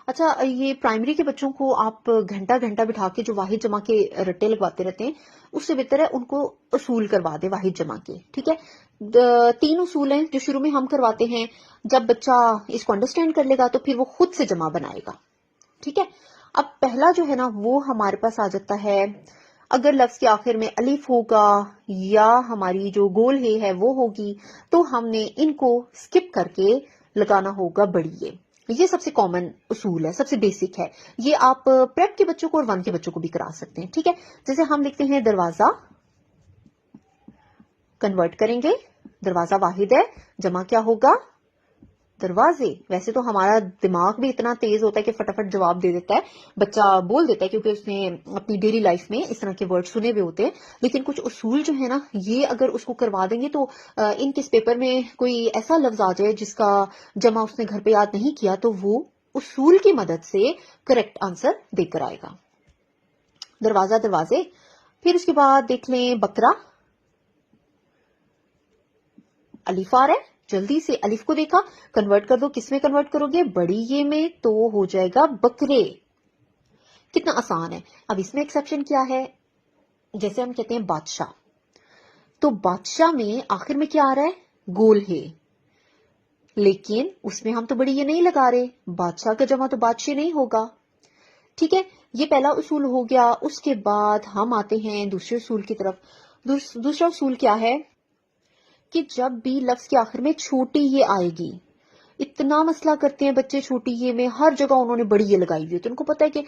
اچھا یہ پرائمری کے بچوں کو آپ گھنٹہ گھنٹہ بٹھا کے جو واحد جمع کے رٹے لگواتے رہتے ہیں اس سے بہتر ہے ان کو اصول کروا دیں واحد جمع کے. ٹھیک ہے, 3 اصول ہیں جو شروع میں ہم کرواتے ہیں. جب بچہ اس کو انڈرسٹینڈ کر لے گا تو پھر وہ خود سے جمع بنائے گا. ٹھیک ہے, اب پہلا جو ہے نا وہ ہمارے پاس آ جاتا ہے. اگر لفظ کے آخر میں الف ہوگا یا ہماری جو گول ہے وہ ہوگی تو ہم نے ان کو سکپ کر کے لگانا ہوگا بڑی. یہ سب سے کامن اصول ہے, سب سے بیسک ہے. یہ آپ پریپ کے بچوں کو اور 1 کے بچوں کو بھی کرا سکتے ہیں. ٹھیک ہے, جیسے ہم لکھتے ہیں دروازہ, کنورٹ کریں گے, دروازہ واحد ہے, جمع کیا ہوگا دروازے. ویسے تو ہمارا دماغ بھی اتنا تیز ہوتا ہے کہ فٹافٹ جواب دے دیتا ہے, بچہ بول دیتا ہے کیونکہ اس نے اپنی ڈیلی لائف میں اس طرح کے ورڈ سنے ہوئے ہوتے ہیں. لیکن کچھ اصول جو ہے نا یہ اگر اس کو کروا دیں گے تو ان کس پیپر میں کوئی ایسا لفظ آ جائے جس کا جمع اس نے گھر پہ یاد نہیں کیا تو وہ اصول کی مدد سے کریکٹ آنسر دے کر آئے گا. دروازہ, دروازے. پھر اس کے بعد دیکھ لیں بکرا, الف آ رہا ہے, جلدی سے الف کو دیکھا, کنورٹ کر دو. کس میں کنورٹ کرو گے بڑی یہ میں, تو ہو جائے گا بکرے. کتنا آسان ہے. اب اس میں ایکسیپشن کیا ہے, جیسے ہم کہتے ہیں بادشاہ, تو بادشاہ میں آخر میں کیا آ رہا ہے گول ہے, لیکن اس میں ہم تو بڑی یہ نہیں لگا رہے, بادشاہ کا جمع تو بادشاہ نہیں ہوگا. ٹھیک ہے, یہ پہلا اصول ہو گیا. اس کے بعد ہم آتے ہیں دوسرے اصول کی طرف. دوسرا اصول کیا ہے کہ جب بھی لفظ کے آخر میں چھوٹی یہ آئے گی, اتنا مسئلہ کرتے ہیں بچے چھوٹی یہ میں, ہر جگہ انہوں نے بڑی یہ لگائی ہوئی ہے. تو ان کو پتا ہے کہ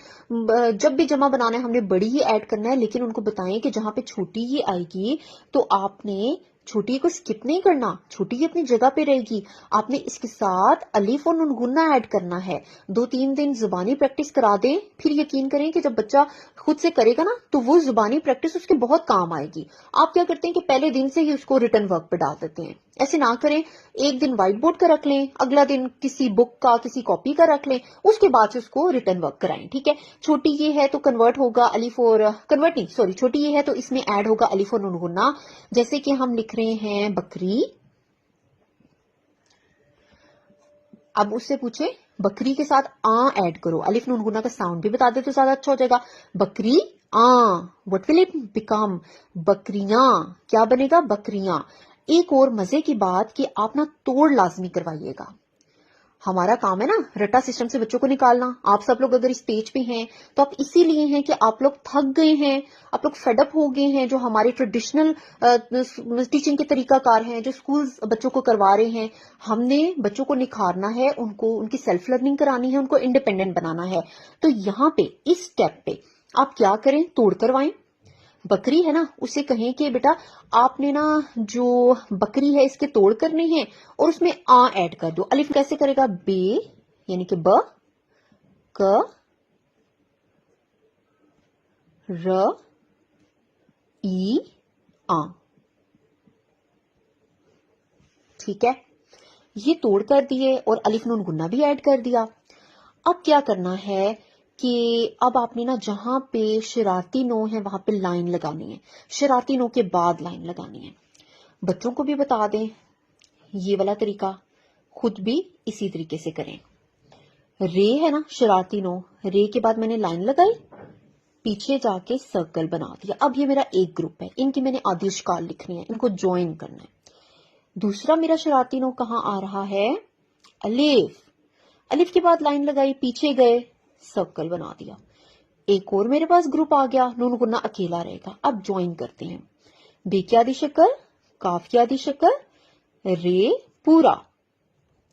جب بھی جمع بنانا ہے ہم نے بڑی ہی ایڈ کرنا ہے, لیکن ان کو بتائیں کہ جہاں پہ چھوٹی یہ آئے گی تو آپ نے چھوٹی کو سکپ نہیں کرنا, چھوٹی اپنی جگہ پہ رہے گی. آپ نے اس کے ساتھ الف اور نون گنا ایڈ کرنا ہے. 2-3 دن زبانی پریکٹس کرا دیں, پھر یقین کریں کہ جب بچہ خود سے کرے گا نا تو وہ زبانی پریکٹس اس کے بہت کام آئے گی. آپ کیا کرتے ہیں کہ پہلے دن سے ہی اس کو ریٹن ورک پہ ڈال دیتے ہیں. ایسے نہ کریں, ایک دن وائٹ بورڈ کا رکھ لیں, اگلا دن کسی بک کا کسی کاپی کا رکھ لیں, اس کے بعد سے اس کو ریٹن ورک کرائیں. ٹھیک ہے, چھوٹی یہ ہے تو کنورٹ ہوگا الف اور کنورٹ نہیں سوری چھوٹی یہ ہے تو اس میں ایڈ ہوگا الف اور نون گنا. جیسے کہ ہم لکھ رہے ہیں بکری, اب اس سے پوچھیں بکری کے ساتھ ایڈ کرو, الف نون گنا کا ساؤنڈ بھی بتا دے تو زیادہ اچھا ہو جائے گا. بکری وٹ ول اٹ بیکم, بکریاں کیا بنے گا بکریاں. ایک اور مزے کی بات کہ آپ نا توڑ لازمی کروائیے گا. ہمارا کام ہے نا رٹا سسٹم سے بچوں کو نکالنا. آپ سب لوگ اگر اس پیج پہ ہیں تو آپ اسی لیے ہیں کہ آپ لوگ تھک گئے ہیں, آپ لوگ فیڈ اپ ہو گئے ہیں جو ہمارے ٹریڈیشنل ٹیچنگ کے طریقہ کار ہیں جو اسکول بچوں کو کروا رہے ہیں. ہم نے بچوں کو نکھارنا ہے, ان کو ان کی سیلف لرننگ کرانی ہے, ان کو انڈیپینڈنٹ بنانا ہے. تو یہاں پہ اس سٹیپ پہ آپ کیا کریں, توڑ کروائیں. بکری ہے نا اسے کہیں کہ بیٹا آپ نے نا جو بکری ہے اس کے توڑ کرنے ہیں اور اس میں ایڈ کر دو. الف کیسے کرے گا, بے یعنی کہ ب, ک, ر, ای, آ. ٹھیک ہے, یہ توڑ کر دیے اور الف نون گنا بھی ایڈ کر دیا. اب کیا کرنا ہے کہ اب آپ نے نا جہاں پہ شرارتی نو ہے وہاں پہ لائن لگانی ہے, شرارتی نو کے بعد لائن لگانی ہے. بچوں کو بھی بتا دیں یہ والا طریقہ, خود بھی اسی طریقے سے کریں. رے ہے نا شرارتی نو, رے کے بعد میں نے لائن لگائی, پیچھے جا کے سرکل بنا دیا. اب یہ میرا ایک گروپ ہے, ان کی میں نے آدھی اشکال لکھنی ہے, ان کو جوائن کرنا ہے. دوسرا میرا شرارتی نو کہاں آ رہا ہے, الف, الف کے بعد لائن لگائی, پیچھے گئے, سرکل بنا دیا. ایک اور میرے پاس گروپ آ گیا, نون گنا اکیلا رہے گا. اب جوائن کرتے ہیں, بے کی آدھی شکل, کاف کی آدھی شکل, رے پورا.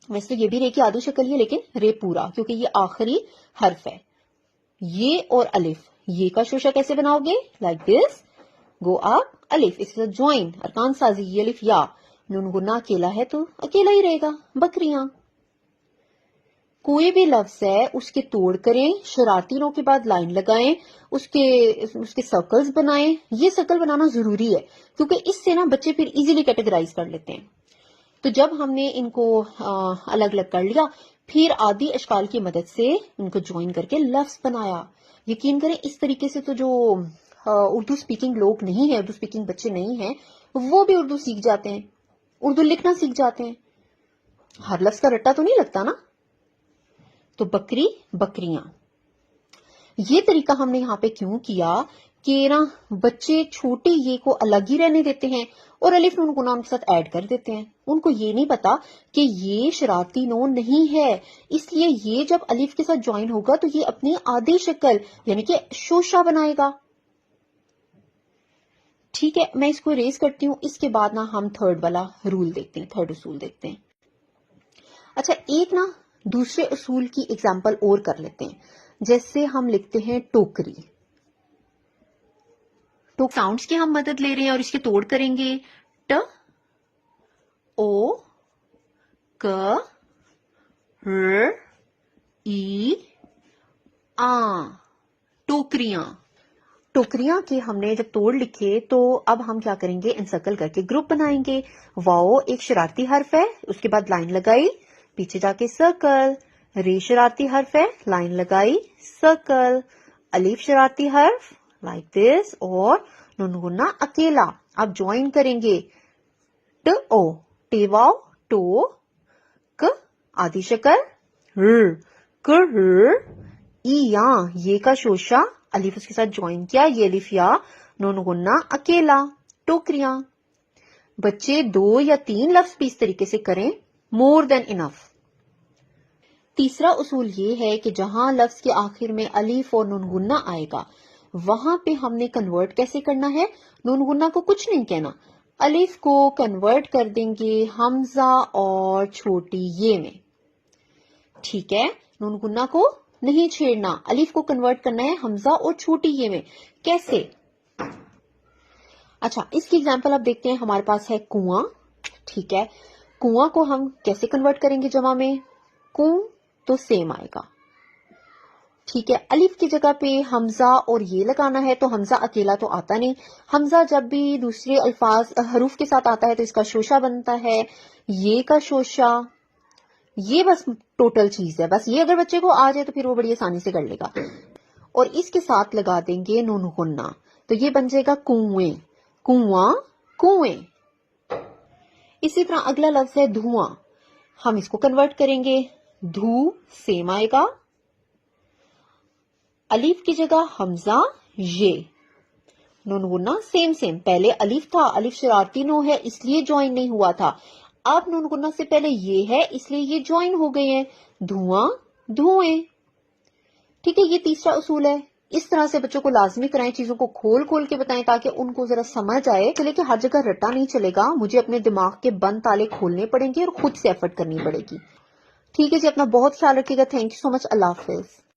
ویسے یہ بھی رے کی آدھی شکل ہی ہے لیکن رے پورا کیونکہ یہ آخری حرف ہے. یہ اور الف, یہ کا شوشا کیسے بناؤ گے, لائک دس, گو اپ, الف اس کے ساتھ جوائن, ارکان سازی, یہ الف یا, نون گنا اکیلا ہے تو اکیلا ہی رہے گا, بکریاں. کوئی بھی لفظ ہے اس کے توڑ کریں, شرارتی نو کے بعد لائن لگائیں, اس کے سرکلز بنائیں. یہ سرکل بنانا ضروری ہے کیونکہ اس سے نا بچے پھر ایزیلی کیٹیگرائز کر لیتے ہیں. تو جب ہم نے ان کو الگ الگ کر لیا, پھر آدھی اشکال کی مدد سے ان کو جوائن کر کے لفظ بنایا. یقین کریں اس طریقے سے تو جو اردو سپیکنگ لوگ نہیں ہیں, اردو سپیکنگ بچے نہیں ہیں, وہ بھی اردو سیکھ جاتے ہیں, اردو لکھنا سیکھ جاتے ہیں. ہر لفظ کا رٹا تو نہیں لگتا نا. تو بکری بکریاں. یہ طریقہ ہم نے یہاں پہ کیوں کیا کہ نا بچے چھوٹے یہ کو الگ ہی رہنے دیتے ہیں اور الف نون گنا ان کے ساتھ ایڈ کر دیتے ہیں. ان کو یہ نہیں پتا کہ یہ شرارتی نون نہیں ہے، اس لیے یہ جب الف کے ساتھ جوائن ہوگا تو یہ اپنی آدھی شکل یعنی کہ شوشا بنائے گا. ٹھیک ہے، میں اس کو ریز کرتی ہوں. اس کے بعد نا ہم تھرڈ والا رول دیکھتے ہیں، تھرڈ اصول دیکھتے ہیں. اچھا، ایک نا دوسرے اصول کی ایگزامپل اور کر لیتے ہیں. جیسے ہم لکھتے ہیں ٹوکری. تو ساؤنڈز کی ہم مدد لے رہے ہیں اور اس کے توڑ کریں گے. ٹ او ک ر ای آ، ٹوکریاں. ٹوکریاں کے ہم نے جب توڑ لکھے تو اب ہم کیا کریں گے، انسرکل کر کے گروپ بنائیں گے. واؤ ایک شرارتی حرف ہے، اس کے بعد لائن لگائی، پیچھے جا کے سرکل. رے شرارتی حرف ہے، لائن لگائی، سرکل. الف شرارتی حرف لائک دس، اور نون گنا اکیلا. اب جوائن کریں گے. ٹ او، ٹی واؤ، ٹو، ک آدھی شکل، ر کر، ای یا یہ کا شوشا، الف اس کے ساتھ جوائن کیا، یہ الف یا، نون گنا اکیلا، ٹوکریاں. بچے 2 یا 3 لفظ بھی اس طریقے سے کریں، مور دین انف. تیسرا اصول یہ ہے کہ جہاں لفظ کے آخر میں الف اور نون گنا آئے گا وہاں پہ ہم نے کنورٹ کیسے کرنا ہے. نون گنا کو کچھ نہیں کہنا، الف کو کنورٹ کر دیں گے حمزہ اور چھوٹی یہ میں. ٹھیک ہے، نون گنا کو نہیں چھیڑنا، الف کو کنورٹ کرنا ہے حمزہ اور چھوٹی یہ میں. کیسے؟ اچھا، اس کی ایگزامپل آپ دیکھتے ہیں. ہمارے پاس ہے کنواں. ٹھیک ہے، کنواں کو ہم کیسے کنورٹ کریں گے جمع میں؟ کوں تو سیم آئے گا. ٹھیک ہے، الف کی جگہ پہ حمزہ اور یہ لگانا ہے تو حمزہ اکیلا تو آتا نہیں. حمزہ جب بھی دوسرے الفاظ حروف کے ساتھ آتا ہے تو اس کا شوشا بنتا ہے، یہ کا شوشا. یہ بس ٹوٹل چیز ہے، بس یہ اگر بچے کو آ جائے تو پھر وہ بڑی آسانی سے کر لے گا. اور اس کے ساتھ لگا دیں گے نون غنہ، تو یہ بن جائے گا کنویں، کنواں، کنویں. اسی طرح اگلا لفظ ہے دھواں. ہم اس کو کنورٹ کریں گے، دھو سیم آئے گا، الف کی جگہ حمزہ، یہ، نون غنہ سیم سیم. پہلے الف تھا، الف شرارتی نو ہے اس لیے جوائن نہیں ہوا تھا. اب نون غنہ سے پہلے یہ ہے اس لیے یہ جوائن ہو گئے ہیں، دھواں، دھوئیں. ٹھیک ہے، یہ تیسرا اصول ہے. اس طرح سے بچوں کو لازمی کرائیں، چیزوں کو کھول کھول کے بتائیں تاکہ ان کو ذرا سمجھ آئے. چلے کہ ہر جگہ رٹا نہیں چلے گا، مجھے اپنے دماغ کے بند تالے کھولنے پڑیں گے اور خود سے ایفرٹ کرنی پڑے گی. ٹھیک ہے جی، اپنا بہت خیال رکھیے گا. تھینک یو سو مچ. اللہ حافظ.